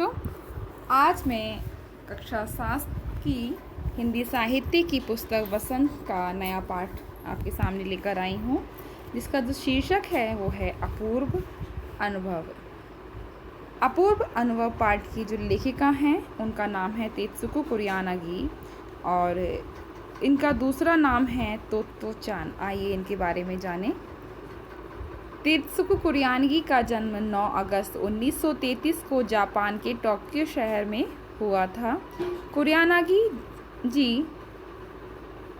बच्चों, आज मैं कक्षा 7 की हिंदी साहित्य की पुस्तक वसंत का नया पाठ आपके सामने लेकर आई हूँ, जिसका जो शीर्षक है वो है अपूर्व अनुभव। अपूर्व अनुभव पाठ की जो लेखिका हैं उनका नाम है तेत्सुको कुरियानागी और इनका दूसरा नाम है तोत्तो चान। आइए इनके बारे में जानें। तेत्सुको कुरियानागी का जन्म 9 अगस्त 1933 को जापान के टोक्यो शहर में हुआ था। कुरियानागी जी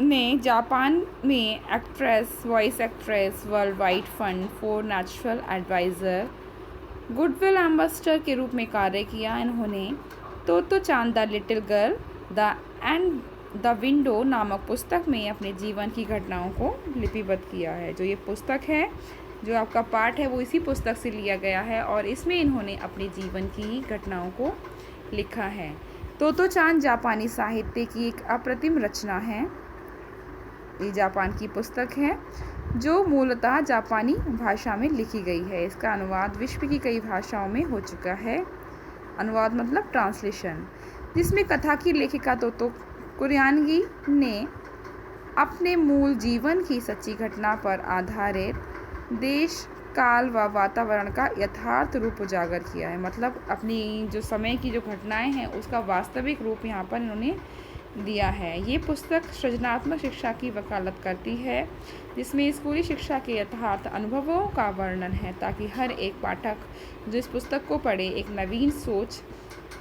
ने जापान में actress, voice actress, world wide fund for natural advisor, goodwill ambassador के रूप में कार्य किया। इन्होंने Totto Chan the little girl the and the window नामक पुस्तक में अपने जीवन की घटनाओं को लिपिबद्ध किया है। जो ये पुस्तक है, जो आपका पाठ है, वो इसी पुस्तक से लिया गया है और इसमें इन्होंने अपने जीवन की घटनाओं को लिखा है। तोत्तो चान जापानी साहित्य की एक अप्रतिम रचना है। ये जापान की पुस्तक है जो मूलतः जापानी भाषा में लिखी गई है। इसका अनुवाद विश्व की कई भाषाओं में हो चुका है। अनुवाद मतलब ट्रांसलेशन, जिसमें कथा की लेखिका तोत्तो कुरियानागी ने अपने मूल जीवन की सच्ची घटना पर आधारित देश, काल व वातावरण का यथार्थ रूप उजागर किया है। मतलब अपनी जो समय की जो घटनाएं हैं उसका वास्तविक रूप यहाँ पर इन्होंने दिया है। ये पुस्तक सृजनात्मक शिक्षा की वकालत करती है, जिसमें स्कूली शिक्षा के यथार्थ अनुभवों का वर्णन है, ताकि हर एक पाठक जो इस पुस्तक को पढ़े एक नवीन सोच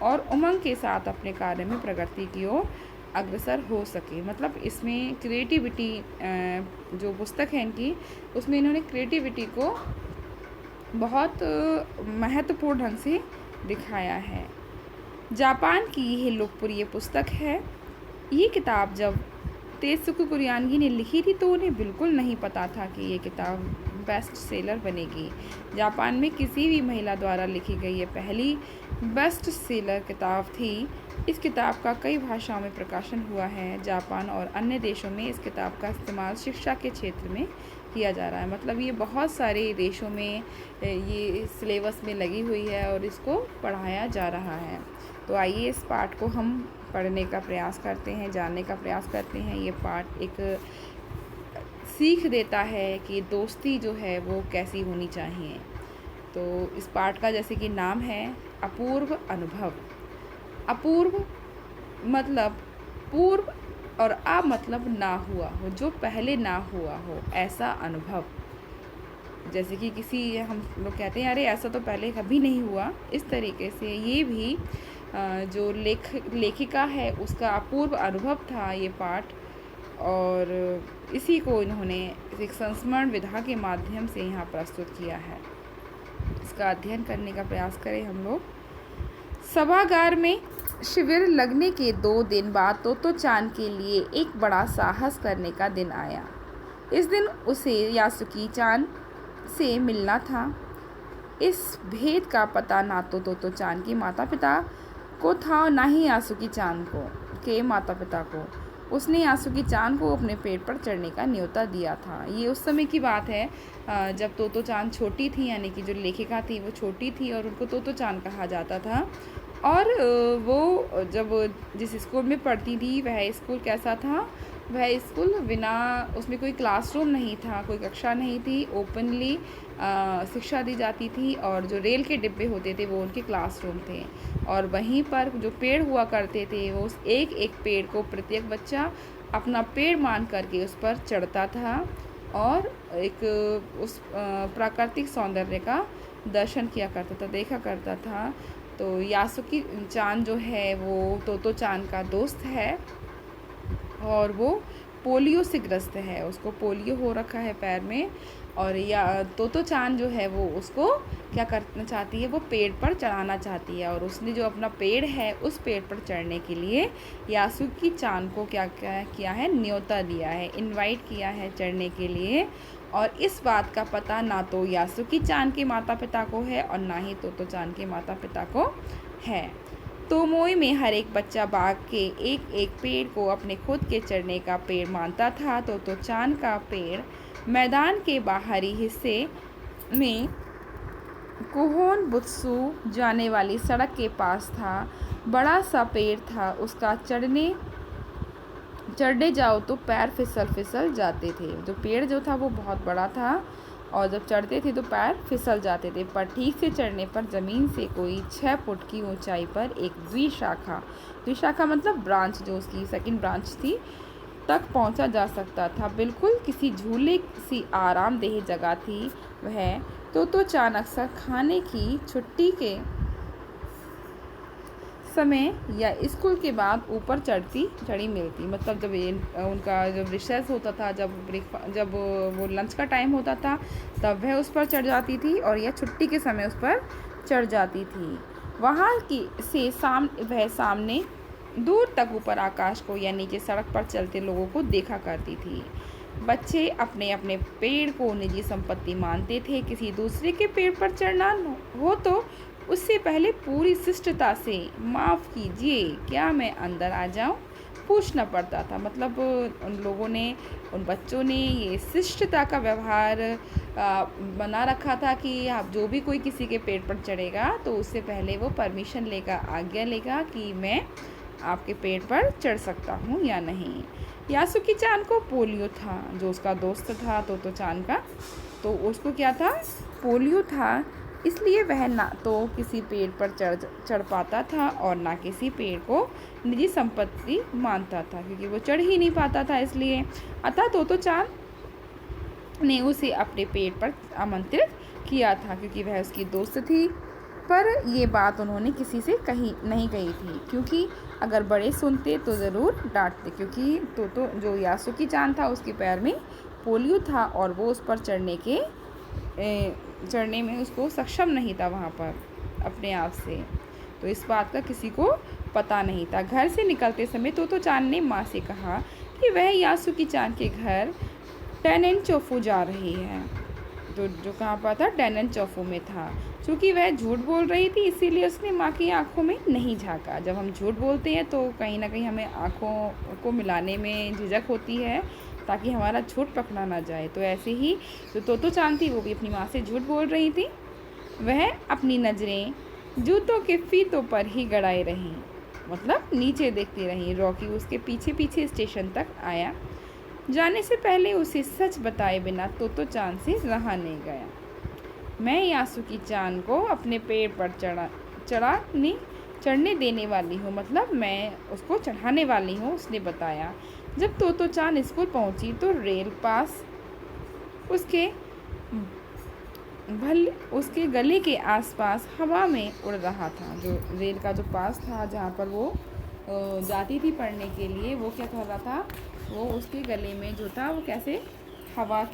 और उमंग के साथ अपने कार्य में प्रगति की ओर अग्रसर हो सके। मतलब इसमें क्रिएटिविटी, जो पुस्तक है इनकी, उसमें इन्होंने क्रिएटिविटी को बहुत महत्वपूर्ण ढंग से दिखाया है। जापान की यह लोकप्रिय पुस्तक है। ये किताब जब तेत्सुको कुरियानागी ने लिखी थी तो उन्हें बिल्कुल नहीं पता था कि ये किताब बेस्ट सेलर बनेगी। जापान में किसी भी महिला द्वारा लिखी गई ये पहली बेस्ट सेलर किताब थी। इस किताब का कई भाषाओं में प्रकाशन हुआ है। जापान और अन्य देशों में इस किताब का इस्तेमाल शिक्षा के क्षेत्र में किया जा रहा है। मतलब ये बहुत सारे देशों में ये सिलेबस में लगी हुई है और इसको पढ़ाया जा रहा है। तो आइए इस पाठ को हम पढ़ने का प्रयास करते हैं, जानने का प्रयास करते हैं। ये पाठ एक सीख देता है कि दोस्ती जो है वो कैसी होनी चाहिए। तो इस पाठ का जैसे कि नाम है अपूर्व अनुभव। अपूर्व मतलब पूर्व और अ मतलब ना हुआ हो, जो पहले ना हुआ हो, ऐसा अनुभव। जैसे कि किसी हम लोग कहते हैं अरे ऐसा तो पहले कभी नहीं हुआ, इस तरीके से ये भी जो लेखिका है उसका अपूर्व अनुभव था ये पाठ, और इसी को इन्होंने एक संस्मरण विधा के माध्यम से यहाँ प्रस्तुत किया है। इसका अध्ययन करने का प्रयास करें हम लोग। सभागार में शिविर लगने के 2 दिन बाद तोत्तो चान के लिए एक बड़ा साहस करने का दिन आया। इस दिन उसे यासुकी चान से मिलना था। इस भेद का पता ना तो तोत्तो चान के माता पिता को था, ना ही यासुकी चान के माता पिता को। उसने यासुकी चान को अपने पेड़ पर चढ़ने का न्योता दिया था। ये उस समय की बात है जब तोत्तो चान छोटी थी, यानी कि जो लेखिका थी वो छोटी थी और उनको तोत्तो चान कहा जाता था। और वो जब जिस स्कूल में पढ़ती थी वह स्कूल कैसा था? वह स्कूल बिना, उसमें कोई क्लासरूम नहीं था, कोई कक्षा नहीं थी, ओपनली शिक्षा दी जाती थी और जो रेल के डिब्बे होते थे वो उनके क्लासरूम थे। और वहीं पर जो पेड़ हुआ करते थे वो उस एक एक पेड़ को प्रत्येक बच्चा अपना पेड़ मान करके उस पर चढ़ता था और एक उस प्राकृतिक सौंदर्य का दर्शन किया करता था, देखा करता था। तो यासुकी चान जो है वो तोत्तो चान का दोस्त है और वो पोलियो से ग्रस्त है, उसको पोलियो हो रखा है पैर में। और या तोत्तो चान जो है वो उसको क्या करना चाहती है, वो पेड़ पर चढ़ाना चाहती है। और उसने जो अपना पेड़ है उस पेड़ पर चढ़ने के लिए यासुकी चान को क्या किया है, न्योता दिया है, इनवाइट किया है चढ़ने के लिए। और इस बात का पता ना तो यासुकी चान के माता पिता को है और ना ही तोत्तो चान के माता पिता को है। तोमोई में हर एक बच्चा बाग के एक एक पेड़ को अपने खुद के चढ़ने का पेड़ मानता था। तोत्तो चान का पेड़ मैदान के बाहरी हिस्से में कुहोन बुत्सु जाने वाली सड़क के पास था। बड़ा सा पेड़ था, उसका चढ़ने जाओ तो पैर फिसल फिसल जाते थे। जो पेड़ जो था वो बहुत बड़ा था और जब चढ़ते थे तो पैर फिसल जाते थे, पर ठीक से चढ़ने पर ज़मीन से कोई 6 फुट की ऊंचाई पर एक द्विशाखा मतलब ब्रांच, जो उसकी सेकंड ब्रांच थी, तक पहुंचा जा सकता था। बिल्कुल किसी झूले सी आरामदेह जगह थी वह। तो चान अक्सर खाने की छुट्टी के समय या स्कूल के बाद ऊपर चढ़ी मिलती, मतलब जब उनका जब रिसेस होता था, जब वो लंच का टाइम होता था, तब वह उस पर चढ़ जाती थी और यह छुट्टी के समय उस पर चढ़ जाती थी। वहाँ की से वह सामने दूर तक ऊपर आकाश को या नीचे सड़क पर चलते लोगों को देखा करती थी। बच्चे अपने अपने पेड़ को निजी संपत्ति मानते थे। किसी दूसरे के पेड़ पर चढ़ना हो तो उससे पहले पूरी शिष्टता से माफ़ कीजिए, क्या मैं अंदर आ जाऊं, पूछना पड़ता था। मतलब उन बच्चों ने ये शिष्टता का व्यवहार बना रखा था कि आप जो भी कोई किसी के पेड़ पर चढ़ेगा तो उससे पहले वो परमिशन लेगा, आज्ञा लेगा कि मैं आपके पेड़ पर चढ़ सकता हूँ या नहीं। यासुकी चान को पोलियो था, जो उसका दोस्त था तो चान का, तो उसको क्या था, पोलियो था। इसलिए वह ना तो किसी पेड़ पर चढ़ पाता था और ना किसी पेड़ को निजी संपत्ति मानता था, क्योंकि वो चढ़ ही नहीं पाता था। इसलिए अतः तो चान ने उसे अपने पेड़ पर आमंत्रित किया था, क्योंकि वह उसकी दोस्त थी। पर ये बात उन्होंने किसी से नहीं कही थी, क्योंकि अगर बड़े सुनते तो ज़रूर डांटते, क्योंकि तो जो यासुकी चान था उसके पैर में पोलियो था और वो उस पर चढ़ने में उसको सक्षम नहीं था वहाँ पर अपने आप से। तो इस बात का किसी को पता नहीं था। घर से निकलते समय तो चान ने माँ से कहा कि वह यासुकी चान के घर टेनेनचोफू जा रही है। तो जो कहाँ पर था, टेनेनचोफू में था। चूँकि वह झूठ बोल रही थी, इसीलिए उसने माँ की आंखों में नहीं झाँका। जब हम झूठ बोलते हैं तो कहीं ना कहीं हमें आँखों को मिलाने में झिझक होती है, ताकि हमारा झूठ पकड़ा ना जाए। तो ऐसे ही जो तो चान थी वो भी अपनी माँ से झूठ बोल रही थी। वह अपनी नज़रें जूतों के फीतों पर ही गड़ाई रहीं, मतलब नीचे देखती रहीं। रॉकी उसके पीछे पीछे स्टेशन तक आया। जाने से पहले उसे सच बताए बिना तो चान से रहा नहीं गया। मैं यासुकी चान को अपने पेड़ पर चढ़ने देने वाली हूँ, मतलब मैं उसको चढ़ाने वाली हूँ, उसने बताया। जब तो चान स्कूल पहुँची तो रेल पास उसके गले के आसपास हवा में उड़ रहा था। जो रेल का जो पास था जहाँ पर वो जाती थी पढ़ने के लिए, वो क्या कर रहा था, वो उसके गले में जो था वो कैसे हवा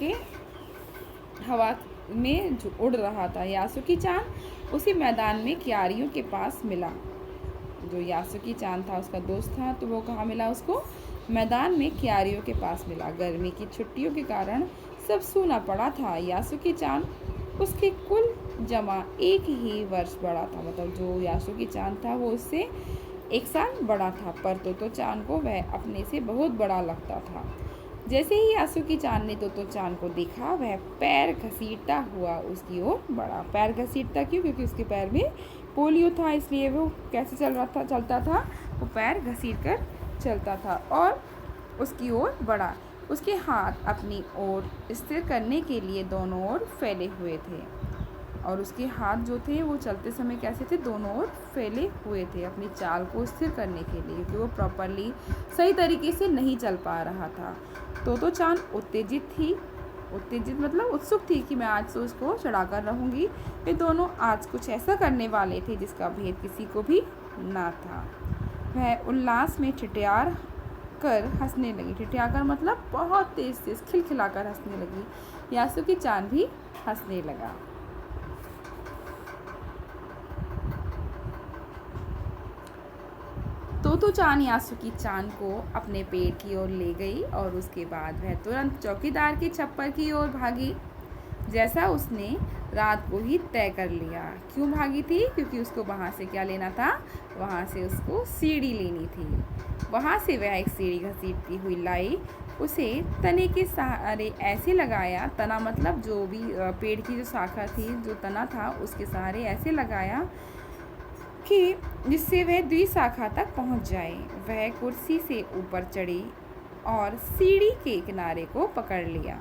में उड़ रहा था। यासुकी चान उसी मैदान में क्यारियों के पास मिला। जो यासुकी चान था उसका दोस्त था, तो वो कहाँ मिला उसको, मैदान में क्यारियों के पास मिला। गर्मी की छुट्टियों के कारण सब सूना पड़ा था। यासुकी चान उसके कुल जमा 1 ही वर्ष बड़ा था, मतलब जो यासुकी चान था वो उससे 1 साल बड़ा था, पर तो चान को वह अपने से बहुत बड़ा लगता था। जैसे ही यासुकी चान ने तो चान को देखा, वह पैर घसीटता हुआ उसकी ओर बढ़ा। पैर घसीटता क्यों, क्योंकि उसके पैर में पोलियो था, इसलिए वो कैसे चलता था, वो पैर घसीट कर चलता था और उसकी ओर बढ़ा। उसके हाथ अपनी ओर स्थिर करने के लिए दोनों ओर फैले हुए थे, और उसके हाथ जो थे वो चलते समय कैसे थे, दोनों ओर फैले हुए थे अपनी चाल को स्थिर करने के लिए, क्योंकि वो प्रॉपरली सही तरीके से नहीं चल पा रहा था। तो चान उत्तेजित मतलब उत्सुक थी कि मैं आज तो उसको चढ़ाकर रहूँगी। वे दोनों आज कुछ ऐसा करने वाले थे जिसका भेद किसी को भी ना था। वह उल्लास में ठिठियार कर हंसने लगी। ठिठियाकर मतलब बहुत तेज खिलखिलाकर हंसने लगी। यासुकी चान भी हंसने लगा। तो चान यासुकी चान को अपने पेड़ की ओर ले गई और उसके बाद वह तुरंत चौकीदार की छप्पर की ओर भागी। जैसा उसने रात को ही तय कर लिया। क्यों भागी थी? क्योंकि उसको वहाँ से क्या लेना था? वहाँ से उसको सीढ़ी लेनी थी। वहाँ से वह एक सीढ़ी घसीटती हुई लाई, उसे तने के सहारे ऐसे लगाया, तना मतलब जो भी पेड़ की जो शाखा थी, जो तना था, उसके सहारे ऐसे लगाया कि जिससे वह द्विशाखा तक पहुँच जाए। वह कुर्सी से ऊपर चढ़ी और सीढ़ी के किनारे को पकड़ लिया।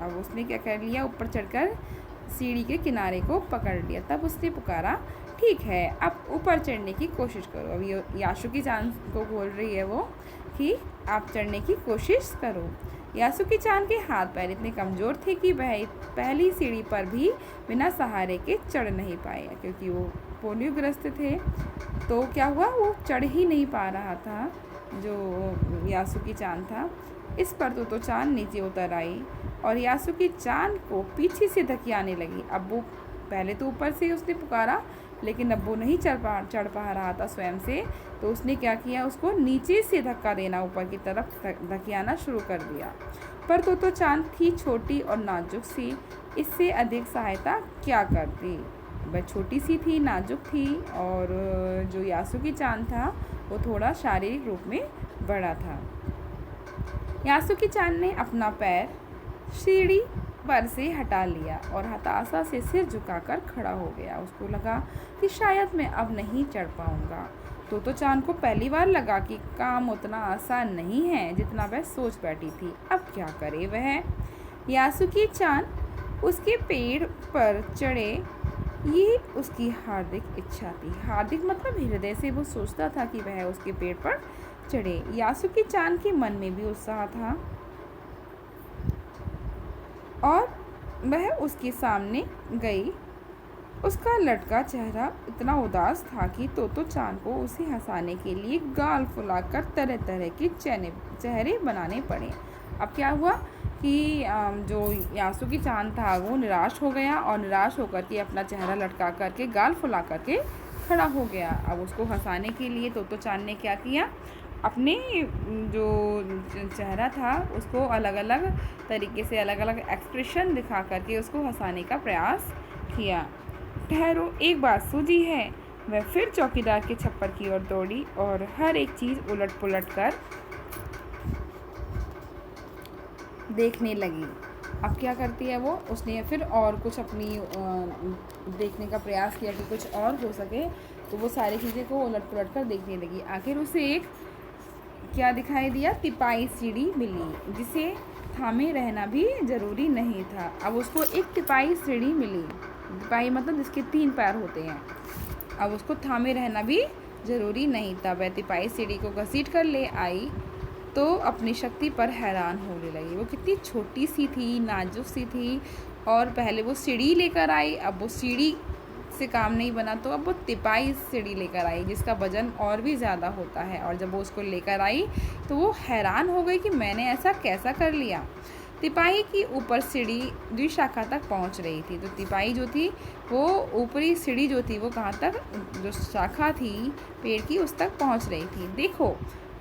अब उसने क्या कर लिया? ऊपर चढ़कर सीढ़ी के किनारे को पकड़ लिया। तब उसने पुकारा, ठीक है, अब ऊपर चढ़ने की कोशिश करो। अब यासुकी-चान को बोल रही है वो कि आप चढ़ने की कोशिश करो। यासुकी-चान के हाथ पैर इतने कमज़ोर थे कि वह पहली सीढ़ी पर भी बिना सहारे के चढ़ नहीं पाए, क्योंकि वो पोलियोग्रस्त थे। तो क्या हुआ? वो चढ़ ही नहीं पा रहा था जो यासुकी-चान था। इस पर तोतो-चान नीचे उतर आई और यासुकी-चान को पीछे से धकियाने लगी। अब वो पहले तो ऊपर से उसने पुकारा, लेकिन अब वो नहीं चढ़ पा रहा था स्वयं से। तो उसने क्या किया? उसको नीचे से धक्का देना, ऊपर की तरफ धकियाना शुरू कर दिया। पर तोतो-चान थी छोटी और नाजुक सी, इससे अधिक सहायता क्या करती? वह छोटी सी थी, नाजुक थी, और जो यासुकी-चान था वो थोड़ा शारीरिक रूप में बड़ा था। यासुकी-चान ने अपना पैर सीढ़ी पर से हटा लिया और हताशा से सिर झुकाकर खड़ा हो गया। उसको लगा कि शायद मैं अब नहीं चढ़ पाऊंगा। तोतो-चान को पहली बार लगा कि काम उतना आसान नहीं है जितना वह सोच बैठी थी। अब क्या करे वह? यासुकी-चान उसके पेड़ पर चढ़े, ये उसकी हार्दिक इच्छा थी। हार्दिक मतलब हृदय से वो सोचता था कि वह उसके पेड़ पर चढ़े। यासुकी-चान के मन में भी उत्साह था और वह उसके सामने गई। उसका लटका चेहरा इतना उदास था कि तोतो-चान को उसे हंसाने के लिए गाल फुलाकर तरह तरह के चेहरे बनाने पड़े। अब क्या हुआ कि जो यासुकी-चान था वो निराश हो गया और निराश होकर के अपना चेहरा लटका करके गाल फुला करके खड़ा हो गया। अब उसको हंसाने के लिए तोतो-चान ने क्या किया? अपने जो चेहरा था उसको अलग अलग तरीके से अलग अलग एक्सप्रेशन दिखा करके उसको हंसाने का प्रयास किया। ठहरो, एक बात सूझी है। वह फिर चौकीदार के छप्पर की ओर दौड़ी और हर एक चीज़ उलट पुलट कर देखने लगी। अब क्या करती है वो? उसने फिर और कुछ अपनी देखने का प्रयास किया कि कुछ और हो सके, तो वो सारी चीज़ें को उलट पुलट कर देखने लगी। आखिर उसे एक क्या दिखाई दिया? तिपाई सीढ़ी मिली, जिसे थामे रहना भी ज़रूरी नहीं था। अब उसको एक तिपाई सीढ़ी मिली। तिपाई मतलब जिसके 3 पैर होते हैं। अब उसको थामे रहना भी ज़रूरी नहीं था। वह तिपाई सीढ़ी को घसीट कर ले आई तो अपनी शक्ति पर हैरान होने लगी। वो कितनी छोटी सी थी, नाजुक सी थी, और पहले वो सीढ़ी लेकर आई। अब वो सीढ़ी से काम नहीं बना तो अब वो तिपाई सीढ़ी लेकर आई, जिसका वजन और भी ज़्यादा होता है। और जब वो उसको लेकर आई तो वो हैरान हो गई कि मैंने ऐसा कैसा कर लिया। तिपाही की ऊपर सीढ़ी द्विशाखा तक पहुंच रही थी। तो तिपाही जो थी वो ऊपरी सीढ़ी जो थी वो कहाँ तक, जो शाखा थी पेड़ की, उस तक पहुंच रही थी। देखो,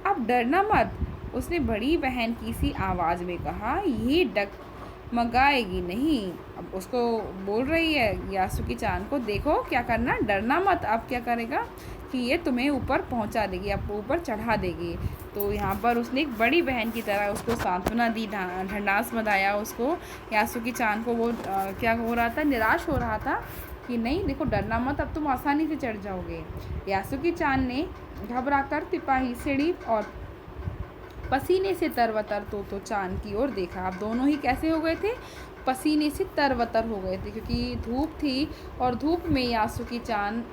अब डरना मत, उसने बड़ी बहन की सी आवाज़ में कहा। ये डगमगाएगी नहीं। अब उसको बोल रही है यासुकी-चान को, देखो क्या करना, डरना मत। अब क्या करेगा कि ये तुम्हें ऊपर पहुंचा देगी, आपको ऊपर चढ़ा देगी। तो यहाँ पर उसने एक बड़ी बहन की तरह उसको सांत्वना दी, ढंढास बंधाया उसको। यासुकी-चान को वो क्या हो रहा था, निराश हो रहा था कि नहीं देखो, डरना मत, अब तुम आसानी से चढ़ जाओगे। यासुकी-चान ने घबराकर तिपाही सीढ़ी और पसीने से तरवतर तोतो-चान की ओर देखा। अब दोनों ही कैसे हो गए थे? पसीने से तरवतर हो गए थे, क्योंकि धूप थी और धूप में यासुकी-चान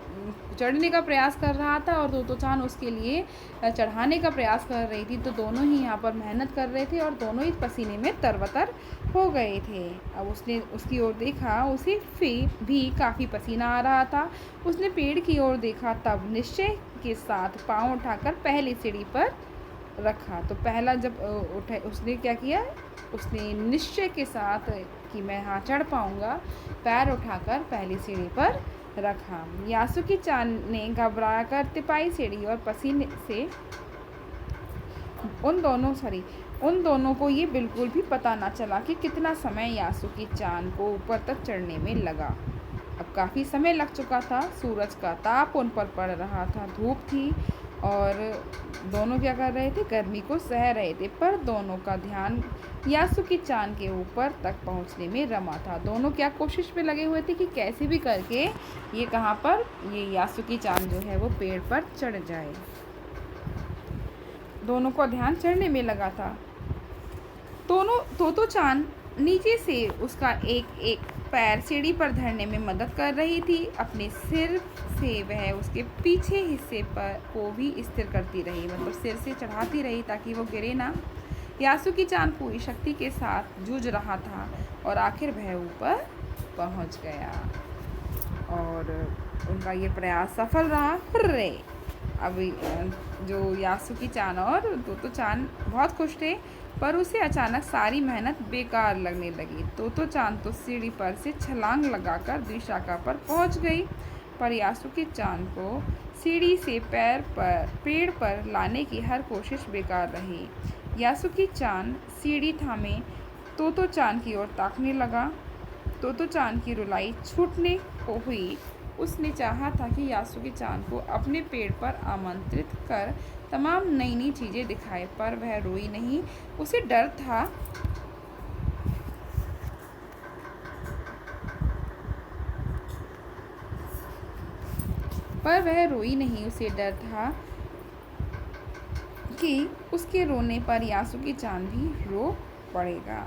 चढ़ने का प्रयास कर रहा था और तोतो-चान उसके लिए चढ़ाने का प्रयास कर रही थी। तो दोनों ही यहाँ पर मेहनत कर रहे थे और दोनों ही पसीने में तरवतर हो गए थे। अब उसने उसकी ओर देखा, उसे भी काफ़ी पसीना आ रहा था। उसने पेड़ की ओर देखा, तब निश्चय के साथ पाँव उठाकर पहली सीढ़ी पर रखा। तो पहला जब उठा, उसने क्या किया? उसने निश्चय के साथ कि मैं हाँ चढ़ पाऊँगा, पैर उठाकर पहली सीढ़ी पर रखा। यासुकी-चान ने घबराकर तिपाई सीढ़ी और उन दोनों को ये बिल्कुल भी पता ना चला कि कितना समय यासुकी चान को ऊपर तक चढ़ने में लगा। अब काफ़ी समय लग चुका था, सूरज का ताप उन पर पड़ रहा था, धूप थी और दोनों क्या कर रहे थे, गर्मी को सह रहे थे। पर दोनों का ध्यान यासुकी चान के ऊपर तक पहुंचने में रमा था। दोनों क्या कोशिश में लगे हुए थे कि कैसे भी करके ये कहाँ पर, ये यासुकी चान जो है वो पेड़ पर चढ़ जाए। दोनों का ध्यान चढ़ने में लगा था। दोनों तोतो चान नीचे से उसका एक एक पैर सीढ़ी पर धरने में मदद कर रही थी। अपने सिर से वह उसके पीछे हिस्से पर को भी स्थिर करती रही, मतलब सिर से चढ़ाती रही ताकि वो गिरे ना। यासुकी चान पूरी शक्ति के साथ जूझ रहा था और आखिर वह ऊपर पहुंच गया और उनका ये प्रयास सफल रहा। हुर्रे! अब जो यासुकी चान और तोतो चान बहुत खुश थे, पर उसे अचानक सारी मेहनत बेकार लगने लगी। तोतो चान तो सीढ़ी पर से छलांग लगाकर द्विशाखा पर पहुंच गई, पर यासुकी चान को सीढ़ी से पेड़ पर लाने की हर कोशिश बेकार रही। यासुकी चान सीढ़ी थामे तोतो चान की ओर ताकने लगा। तोतो चान की रुलाई छूटने को हुई। उसने चाहा था कि यासुकी चान को अपने पेड़ पर आमंत्रित कर तमाम नई नई चीज़ें दिखाए, पर वह रोई नहीं। उसे डर था उसे डर था कि उसके रोने पर यासुकी चान भी रो पड़ेगा।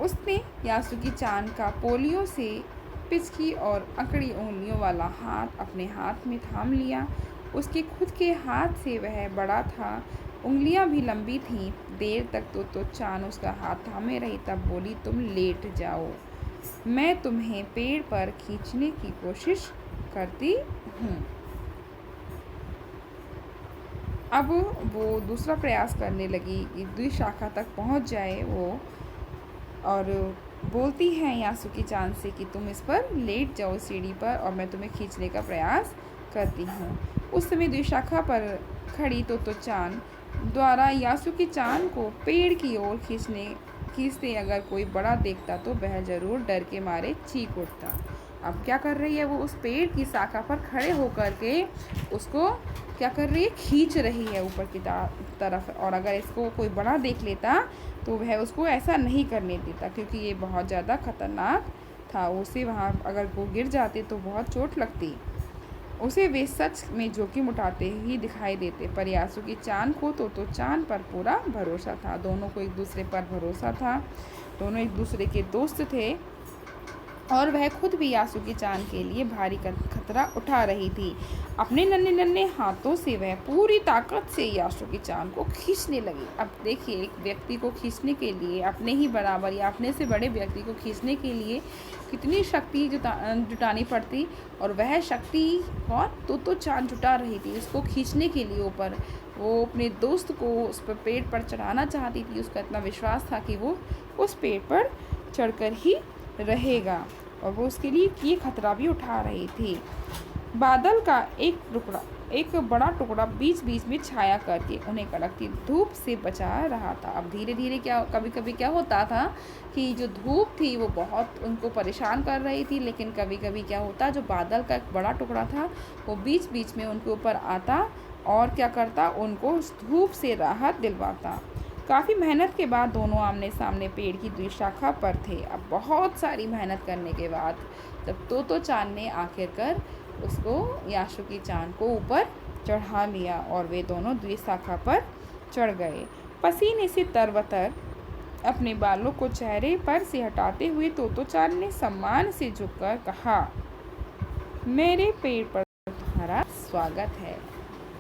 उसने यासुकी चान का पोलियो से पिचकी और अकड़ी उंगलियों वाला हाथ अपने हाथ में थाम लिया। उसके खुद के हाथ से वह बड़ा था, उंगलियां भी लंबी थीं। देर तक तो चान उसका हाथ थामे रही, तब बोली, तुम लेट जाओ, मैं तुम्हें पेड़ पर खींचने की कोशिश करती हूँ। अब वो दूसरा प्रयास करने लगी कि द्विशाखा तक पहुँच जाए वो, और बोलती हैं यासुकी चान से कि तुम इस पर लेट जाओ सीढ़ी पर और मैं तुम्हें खींचने का प्रयास करती हूँ। उस समय द्विशाखा पर खड़ी तोतो चान द्वारा यासुकी चान को पेड़ की ओर खींचते अगर कोई बड़ा देखता तो वह जरूर डर के मारे चीख उठता। अब क्या कर रही है वो, उस पेड़ की शाखा पर खड़े होकर के उसको क्या कर रही है, खींच रही है ऊपर की तरफ। और अगर इसको कोई बड़ा देख लेता तो वह उसको ऐसा नहीं करने देता, क्योंकि ये बहुत ज़्यादा खतरनाक था। उसे वहाँ अगर वो गिर जाते तो बहुत चोट लगती। उसे वे सच में जोखिम उठाते ही दिखाई देते, पर यासुकी चान को तो चान पर पूरा भरोसा था। दोनों को एक दूसरे पर भरोसा था, दोनों एक दूसरे के दोस्त थे और वह खुद भी यासुकी चान के लिए भारी खतरा उठा रही थी। अपने नन्हे नन्हे हाथों से वह पूरी ताकत से यासुकी चान को खींचने लगी। अब देखिए, एक व्यक्ति को खींचने के लिए, अपने ही बराबर या अपने से बड़े व्यक्ति को खींचने के लिए कितनी शक्ति जुटानी पड़ती, और वह शक्ति और तो चान जुटा रही थी उसको खींचने के लिए ऊपर। वो अपने दोस्त को उस पर पेड़ पर चढ़ाना चाहती थी। उसका इतना विश्वास था कि वो उस पेड़ पर चढ़कर ही रहेगा, और वो उसके लिए ये खतरा भी उठा रही थी। बादल का एक बड़ा टुकड़ा बीच बीच में छाया करके उन्हें कड़कती धूप से बचा रहा था। अब धीरे धीरे कभी कभी क्या होता था कि जो धूप थी वो बहुत उनको परेशान कर रही थी, लेकिन कभी कभी क्या होता, जो बादल का एक बड़ा टुकड़ा था वो बीच बीच में उनके ऊपर आता और क्या करता, उनको उस धूप से राहत दिलवाता। काफ़ी मेहनत के बाद दोनों आमने सामने पेड़ की द्विशाखा पर थे। अब बहुत सारी मेहनत करने के बाद जब तो चान ने आखिरकार उसको यासुकी चान को ऊपर चढ़ा लिया और वे दोनों द्विशाखा पर चढ़ गए। पसीने से तरबतर अपने बालों को चेहरे पर से हटाते हुए तो चान ने सम्मान से झुककर कहा, मेरे पेड़ पर तुम्हारा स्वागत है।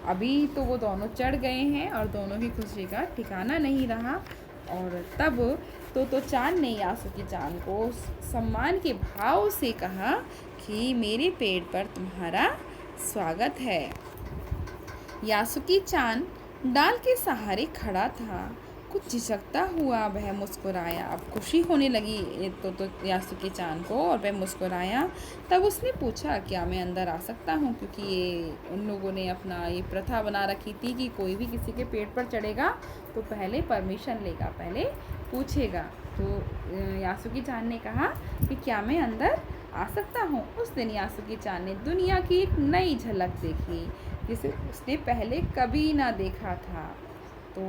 अभी तो वो दोनों चढ़ गए हैं और दोनों की खुशी का ठिकाना नहीं रहा, और तब तो चान ने यासुकी चान को सम्मान के भाव से कहा कि मेरे पेड़ पर तुम्हारा स्वागत है। यासुकी चान डाल के सहारे खड़ा था। कुछ झिझकता हुआ वह मुस्कुराया। अब खुशी होने लगी तो यासुके चान को, और वह मुस्कुराया। तब उसने पूछा, क्या मैं अंदर आ सकता हूँ? क्योंकि ये उन लोगों ने अपना ये प्रथा बना रखी थी कि कोई भी किसी के पेट पर चढ़ेगा तो पहले परमिशन लेगा, पहले पूछेगा। तो यासुके चान ने कहा कि क्या मैं अंदर आ सकता हूँ। उस दिन यासुके चान ने दुनिया की एक नई झलक देखी जिसे उसने पहले कभी ना देखा था। तो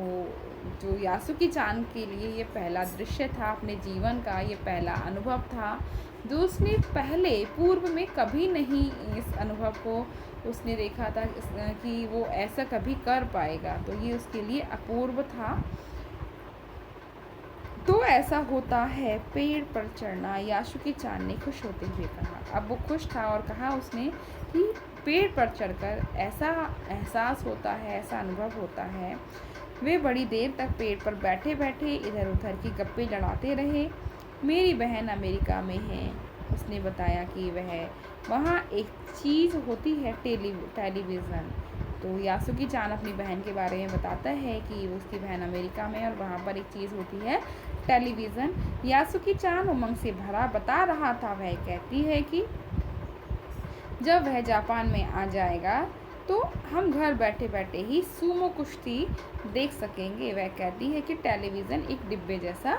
जो यासुके चान के लिए ये पहला दृश्य था अपने जीवन का, ये पहला अनुभव था जो उसने पहले पूर्व में कभी नहीं इस अनुभव को उसने देखा था कि वो ऐसा कभी कर पाएगा। तो ये उसके लिए अपूर्व था। तो ऐसा होता है पेड़ पर चढ़ना, यासुके चान ने खुश होते हुए कहा। अब वो खुश था और कहा उसने कि पेड़ पर चढ़कर ऐसा एहसास होता है, ऐसा अनुभव होता है। वे बड़ी देर तक पेड़ पर बैठे बैठे इधर उधर की गप्पे लड़ाते रहे। मेरी बहन अमेरिका में है, उसने बताया कि वहाँ एक चीज़ होती है टेलीविज़न। तो यासुके चान अपनी बहन के बारे में बताता है कि उसकी बहन अमेरिका में और वहाँ पर एक चीज़ होती है टेलीविज़न। यासुके चान उमंग से भरा बता रहा था। वह कहती है कि जब वह जापान में आ जाएगा तो हम घर बैठे बैठे ही सूमो कुश्ती देख सकेंगे। वह कहती है कि टेलीविज़न एक डिब्बे जैसा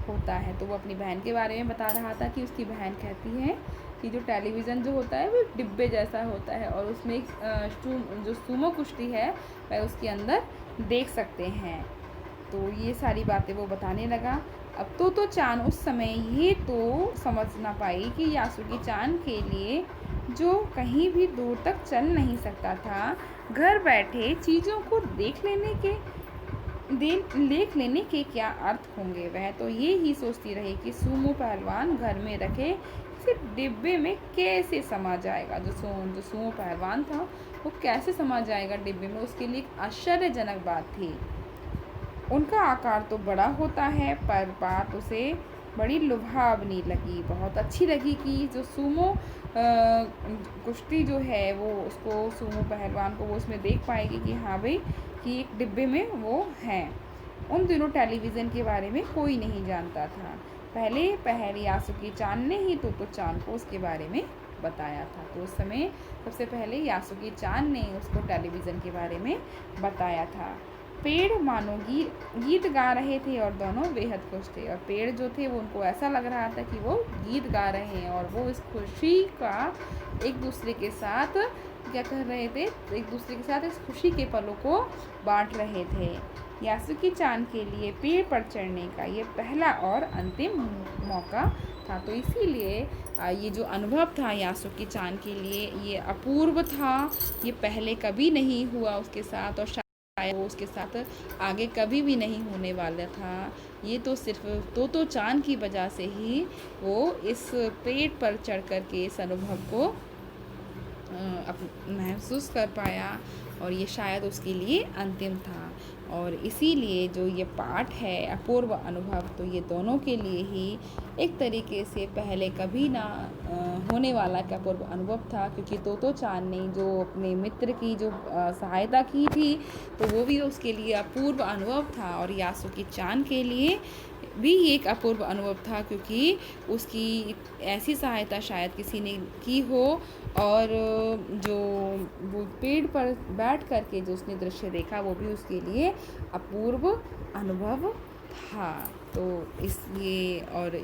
होता है। तो वो अपनी बहन के बारे में बता रहा था कि उसकी बहन कहती है कि जो टेलीविज़न जो होता है वो एक डिब्बे जैसा होता है और उसमें एक जो सूमो कुश्ती है वह उसके अंदर देख सकते हैं। तो ये सारी बातें वो बताने लगा। अब तो चान उस समय ये तो समझ ना पाई कि यासुके चान के लिए जो कहीं भी दूर तक चल नहीं सकता था, घर बैठे चीज़ों को देख लेने के क्या अर्थ होंगे। वह तो ये ही सोचती रही कि सूमो पहलवान घर में रखे किसी डिब्बे में कैसे समा जाएगा। जो सूमो पहलवान था वो कैसे समा जाएगा डिब्बे में, उसके लिए एक आश्चर्यजनक बात थी। उनका आकार तो बड़ा होता है, पर बात उसे बड़ी लुभावनी लगी, बहुत अच्छी लगी कि जो सूमो कुश्ती जो है वो उसको सूमो पहलवान को वो उसमें देख पाएगी कि हाँ भाई कि एक डिब्बे में वो हैं। उन दिनों टेलीविज़न के बारे में कोई नहीं जानता था। पहले यासुके चान ने ही तो चान को उसके बारे में बताया था। तो उस समय सबसे पहले यासुके चान ने उसको टेलीविज़न के बारे में बताया था। पेड़ मानो गीत गा रहे थे और दोनों बेहद खुश थे। और पेड़ जो थे वो उनको ऐसा लग रहा था कि वो गीत गा रहे हैं और वो इस खुशी का एक दूसरे के साथ क्या कर रहे थे, एक दूसरे के साथ इस खुशी के पलों को बांट रहे थे। यासुके चान के लिए पेड़ पर चढ़ने का ये पहला और अंतिम मौका था। तो इसीलिए ये जो अनुभव था यासुके चान के लिए ये अपूर्व था। ये पहले कभी नहीं हुआ उसके साथ और वो उसके साथ आगे कभी भी नहीं होने वाला था। ये तो सिर्फ तो चान की वजह से ही वो इस पेड़ पर चढ़ कर के इस अनुभव को महसूस कर पाया और ये शायद उसके लिए अंतिम था। और इसीलिए जो ये पाठ है अपूर्व अनुभव, तो ये दोनों के लिए ही एक तरीके से पहले कभी ना होने वाला एक अपूर्व अनुभव था। क्योंकि तो चान ने जो अपने मित्र की जो सहायता की थी तो वो भी उसके लिए अपूर्व अनुभव था। और यासुके चान के लिए भी एक अपूर्व अनुभव था क्योंकि उसकी ऐसी सहायता शायद किसी ने की हो और जो वो पेड़ पर बैठ कर के जो उसने दृश्य देखा वो भी उसके लिए अपूर्व अनुभव था। तो इसलिए और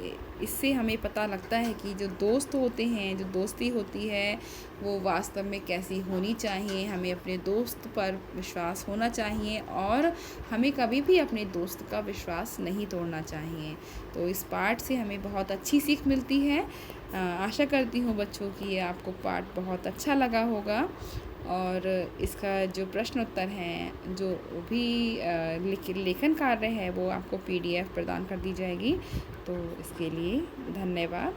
इससे हमें पता लगता है कि जो दोस्त होते हैं, जो दोस्ती होती है वो वास्तव में कैसी होनी चाहिए। हमें अपने दोस्त पर विश्वास होना चाहिए और हमें कभी भी अपने दोस्त का विश्वास नहीं तोड़ना चाहिए। तो इस पाठ से हमें बहुत अच्छी सीख मिलती है। आशा करती हूँ बच्चों कि ये आपको पाठ बहुत अच्छा लगा होगा और इसका जो प्रश्न उत्तर हैं, जो भी लेखन कार्य है वो आपको PDF प्रदान कर दी जाएगी। तो इसके लिए धन्यवाद।